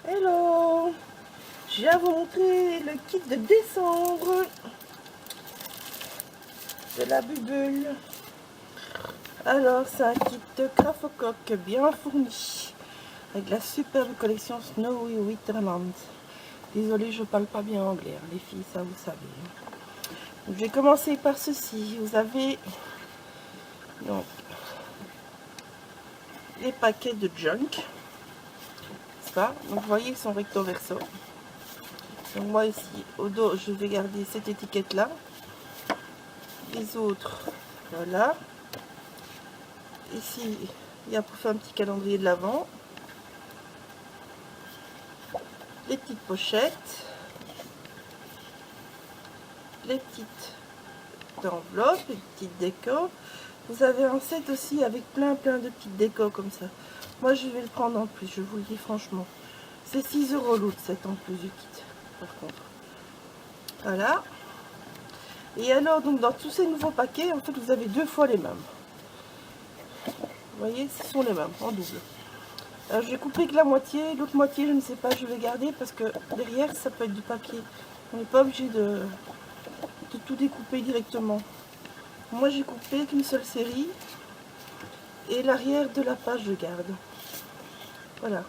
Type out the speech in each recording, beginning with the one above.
Hello, je viens vous montrer le kit de décembre de la Bubule. Alors, c'est un kit de Graphococ bien fourni avec la superbe collection Snowy Winterland. Désolée, je parle pas bien anglais, hein, les filles, ça vous savez. Donc, je vais commencer par ceci. Vous avez donc les paquets de junk. Ça, donc vous voyez, ils sont recto verso. Donc moi ici, au dos, je vais garder cette étiquette là. Les autres, voilà. Ici, il y a pour faire un petit calendrier de l'Avent. Les petites pochettes. Les petites enveloppes, les petites décos. Vous avez un set aussi avec plein de petites décos comme ça. Moi, je vais le prendre en plus, je vous le dis franchement. C'est 6 € l'autre set en plus du kit, par contre. Voilà. Et alors, donc dans tous ces nouveaux paquets, en fait, vous avez 2 fois les mêmes. Vous voyez, ce sont les mêmes, en double. Alors, je vais couper que la moitié, l'autre moitié, je ne sais pas, je vais garder parce que derrière, ça peut être du papier. On n'est pas obligé de tout découper directement. Moi, j'ai coupé qu'une seule série et l'arrière de la page, je garde. Voilà.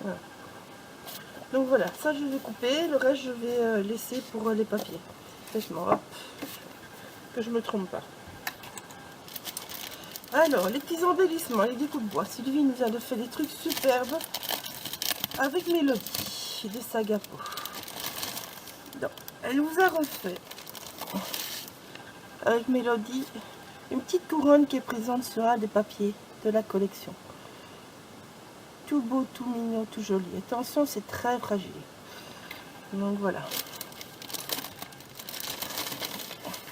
Voilà. Donc voilà, ça je vais couper, le reste je vais laisser pour les papiers. Vêtements, hop, que je me trompe pas. Alors, les petits embellissements, les découpes bois. Sylvie nous a fait des trucs superbes avec Mélodie, des Sagapo. Donc, elle vous a refait avec Mélodie une petite couronne qui est présente sur un des papiers de la collection. Tout beau, tout mignon, tout joli. Attention, c'est très fragile. Donc voilà.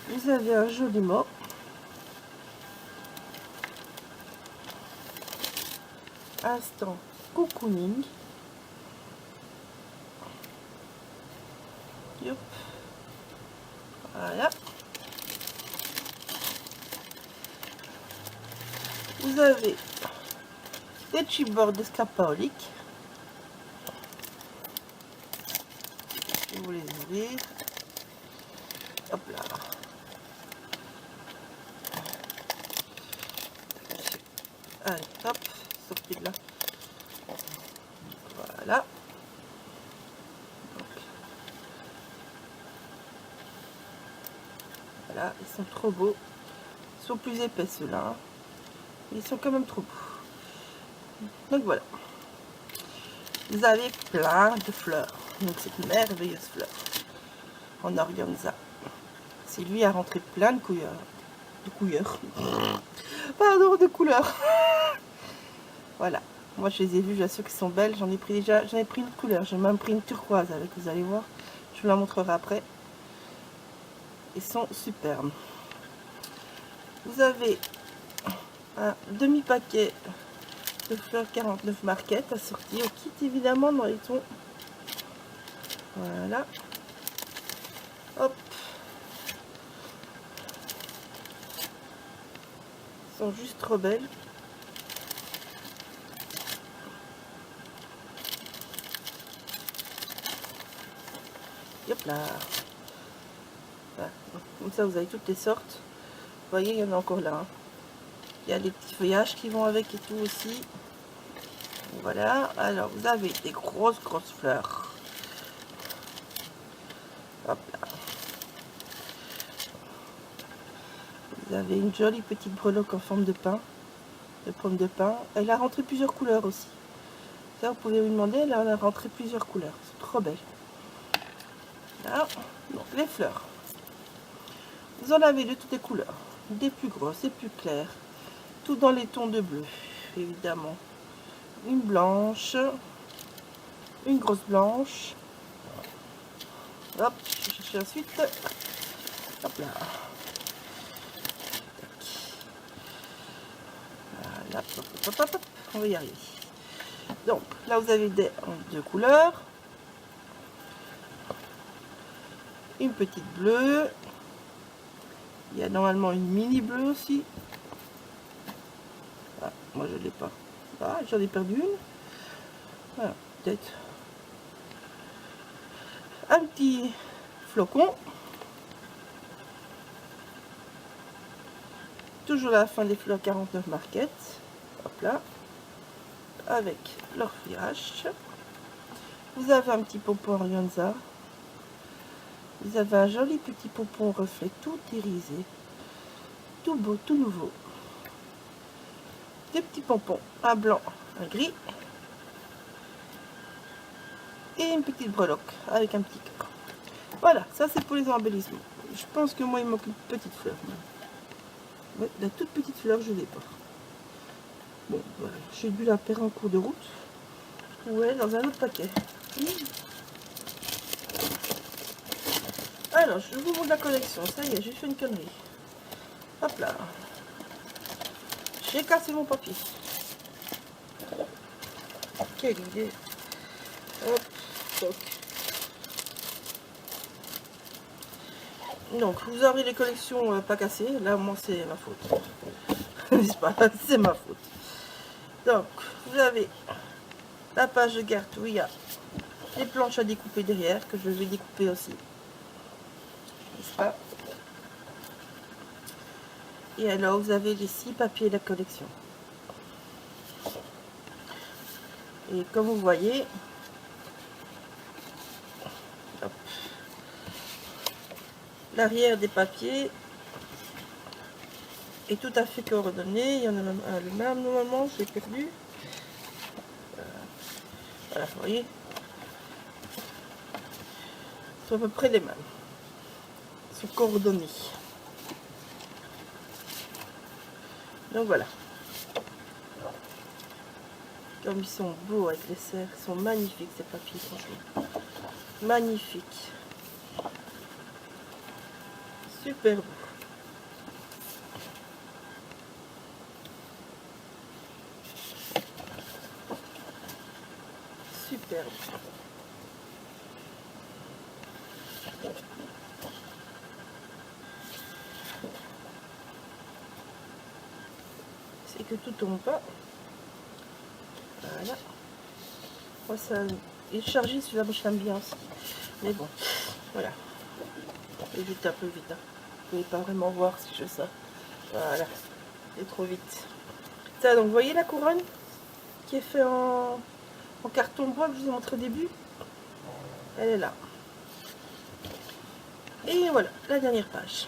Vous avez un joli mot. Instant cocooning. Yop. Voilà. Vous avez des chipboards de Scapaholic. Je vais vous les ouvrir. Hop là. Allez, hop, sortez de là. Voilà. Donc, voilà, ils sont trop beaux. Ils sont plus épais ceux-là. Hein. Ils sont quand même trop beaux. Donc voilà. Vous avez plein de fleurs. Donc cette merveilleuse fleur en organza. C'est lui a rentré plein de couleurs. De couleurs. Pardon, de couleurs. Voilà. Moi je les ai vues, j'assure qu'elles sont belles. J'en ai pris une autre couleur. J'ai même pris une turquoise avec, vous allez voir. Je vous la montrerai après. Ils sont superbes. Vous avez un demi-paquet de fleurs 49 marquettes assorties au kit évidemment dans les tons. Voilà. Hop. Ils sont juste trop belles. Hop là. Voilà. Comme ça vous avez toutes les sortes. Vous voyez, il y en a encore là. Hein. Il y a les petits feuillages qui vont avec et tout aussi. Voilà. Alors vous avez des grosses fleurs. Hop là. Vous avez une jolie petite breloque en forme de pain. De pomme de pin. Elle a rentré plusieurs couleurs aussi. Ça, vous pouvez lui demander, elle a rentré plusieurs couleurs. C'est trop belle. Là, donc les fleurs. Vous en avez de toutes les couleurs. Des plus grosses, des plus claires. Tout dans les tons de bleu, évidemment. Une blanche. Une grosse blanche. Hop, je vais chercher ensuite. Hop là. Voilà, hop, on va y arriver. Donc, là, vous avez deux couleurs. Une petite bleue. Il y a normalement une mini bleue aussi. Ah, moi, je ne l'ai pas. Ah, j'en ai perdu une. Voilà, peut-être. Un petit flocon. Toujours à la fin des fleurs 49 Market. Hop là. Avec leur feuillage. Vous avez un petit pompon organza. Vous avez un joli petit pompon reflet tout irisé. Tout beau, tout nouveau. Des petits pompons, un blanc, un gris. Et une petite breloque avec un petit cœur. Voilà, ça c'est pour les embellissements. Je pense que moi il manque une petite fleur. Ouais, la toute petite fleur je l'ai pas. Bon, voilà, j'ai dû la perdre en cours de route. Ouais, dans un autre paquet. Alors, je vous montre la collection. Ça y est, j'ai fait une connerie. Hop là. J'ai cassé mon papier. Quelle idée. Hop, toc. Donc, vous aurez les collections pas cassées. Là, moi, c'est ma faute. N'est-ce pas? C'est ma faute. Donc, vous avez la page de garde où il y a les planches à découper derrière, que je vais découper aussi. N'est-ce pas? Et alors, vous avez les 6 papiers de la collection. Et comme vous voyez, l'arrière des papiers est tout à fait coordonné. Il y en a même un le même normalement, j'ai perdu. Voilà, vous voyez. C'est à peu près les mêmes. Ils sont coordonnés. Donc voilà. Comme ils sont beaux avec les serres, ils sont magnifiques ces papiers, franchement. Magnifiques. Super beau. Super beau. C'est que tout tombe pas. Voilà. Moi, ça, il est chargé celui-là, mais je l'aime bien aussi. Mais bon, voilà. Je vais vite un peu vite. Hein. Vous ne pouvez pas vraiment voir si je fais ça. Voilà. C'est trop vite. Ça, donc, vous voyez la couronne qui est faite en carton bois que je vous ai montré au début. Elle est là. Et voilà, la dernière page.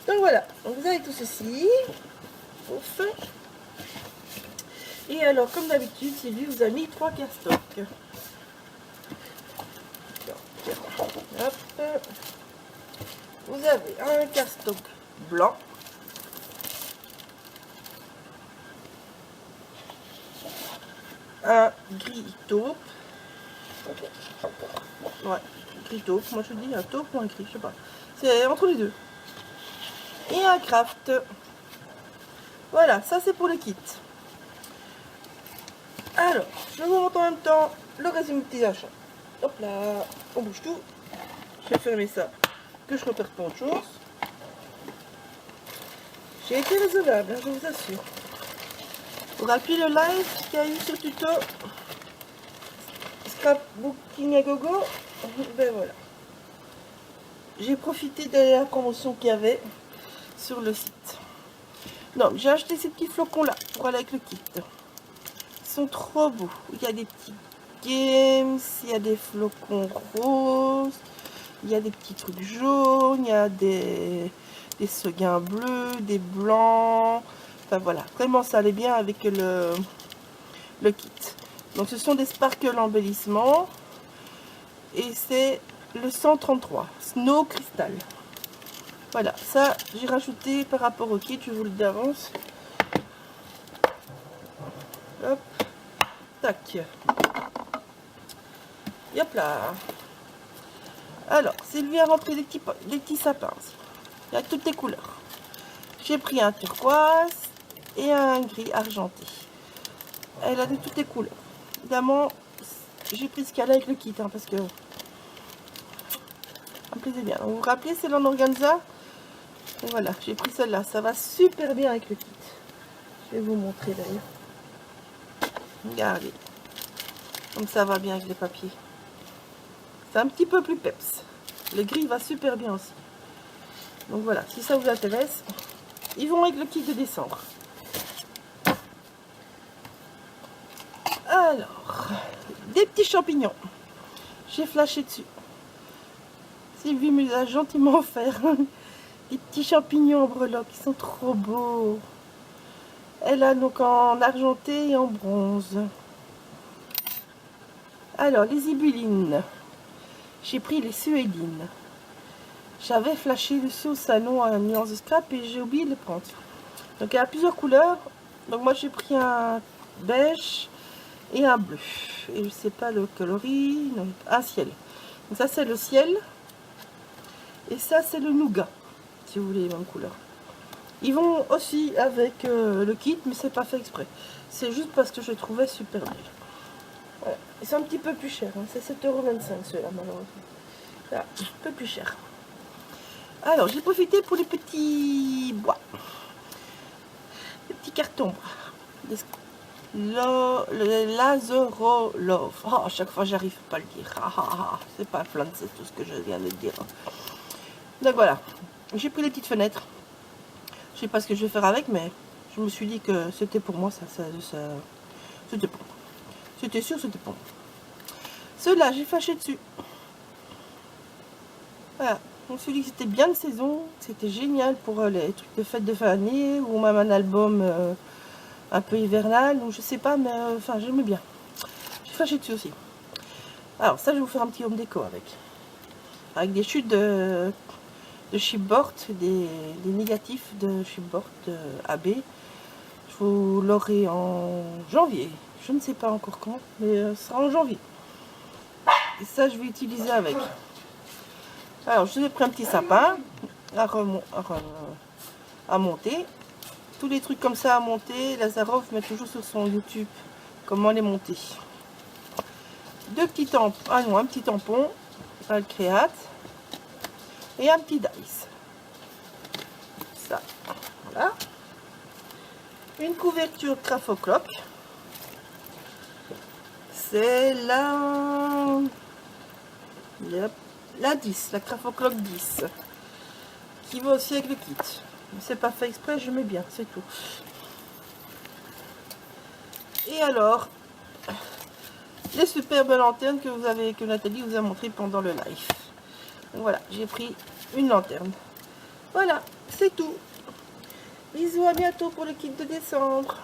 Donc voilà, donc vous avez tout ceci. Ouf. Et alors, comme d'habitude, Sylvie vous a mis 3 castocks. Hop. Vous avez un cardstock blanc. Un gris taupe. Ouais, gris taupe. Moi je dis un taupe ou un gris, je sais pas. C'est entre les deux. Et un craft. Voilà, ça c'est pour le kit. Alors, je vous montre en même temps le résumé de petits achats. Hop là, on bouge tout. Je vais fermer ça, que je repère pas autre chose. J'ai été raisonnable, hein, je vous assure. Pour appuyer le live qu'il y a eu sur tuto Scrapbooking à gogo, ben voilà. J'ai profité de la promotion qu'il y avait sur le site. Donc j'ai acheté ces petits flocons là pour aller avec le kit. Ils sont trop beaux. Il y a des petits games, il y a des flocons roses, il y a des petits trucs jaunes, il y a des sequins bleus, des blancs. Enfin voilà, vraiment ça allait bien avec le kit. Donc ce sont des sparkles embellissements et c'est le 133 Snow Crystal. Voilà, ça j'ai rajouté par rapport au kit, je vous le dis d'avance. Hop, tac. Et hop là. Alors, Sylvie a rentré des petits sapins. Il y a toutes les couleurs. J'ai pris un turquoise et un gris argenté. Elle a de toutes les couleurs. Évidemment, j'ai pris ce qu'elle a avec le kit, hein, parce que ça me plaisait bien. Donc, vous vous rappelez, c'est l'en organza. Et voilà, j'ai pris celle-là. Ça va super bien avec le kit. Je vais vous montrer d'ailleurs. Regardez. Comme ça va bien avec les papiers. C'est un petit peu plus peps. Le gris va super bien aussi. Donc voilà, si ça vous intéresse, ils vont avec le kit de décembre. Alors, des petits champignons. J'ai flashé dessus. Sylvie me les a gentiment offert. Des petits champignons en breloques, qui sont trop beaux. Elle a donc en argenté et en bronze. Alors, les ibulines. J'ai pris les suédines. J'avais flashé dessus au salon à nuance de scrap et j'ai oublié de les prendre. Donc il y a plusieurs couleurs. Donc moi j'ai pris un beige et un bleu. Et je sais pas le coloris. Non, un ciel. Donc ça c'est le ciel. Et ça c'est le nougat. Si vous voulez les mêmes couleurs. Ils vont aussi avec le kit, mais c'est pas fait exprès. C'est juste parce que je les trouvais super belles. Voilà. Ils sont un petit peu plus chers. Hein. C'est 7,25 € ceux-là malheureusement. Voilà, un peu plus cher. Alors, j'ai profité pour les petits bois. Les petits cartons. Le Lazarolov. Oh, à chaque fois, j'arrive pas à le dire. C'est pas plein, c'est tout ce que je viens de dire. Donc voilà. J'ai pris les petites fenêtres. Je sais pas ce que je vais faire avec, mais je me suis dit que c'était pour moi. C'était pour moi. C'était sûr, c'était pour moi. Ceux-là, j'ai fâché dessus. Voilà. Je me suis dit que c'était bien de saison, c'était génial pour les trucs de fête de fin d'année ou même un album un peu hivernal, ou je sais pas, mais enfin j'aimais bien. J'ai fâché dessus aussi. Alors ça je vais vous faire un petit home déco avec des chutes de chipboard, des négatifs de chipboard AB. Je vous l'aurai en janvier, je ne sais pas encore quand, mais ce sera en janvier. Et ça je vais utiliser avec. Alors, je vous ai pris un petit sapin à monter. Tous les trucs comme ça à monter, Lazarov met toujours sur son YouTube comment les monter. Deux petits tampons, un petit tampon, le Créate, et un petit dice. Ça, voilà. Une couverture Crafoclock. C'est la 10, la Crafoclock 10, qui va aussi avec le kit. C'est pas fait exprès, je mets bien, c'est tout. Et alors, les superbes lanternes que Nathalie vous a montré pendant le live. Donc voilà, j'ai pris une lanterne. Voilà, c'est tout. Bisous, à bientôt pour le kit de décembre.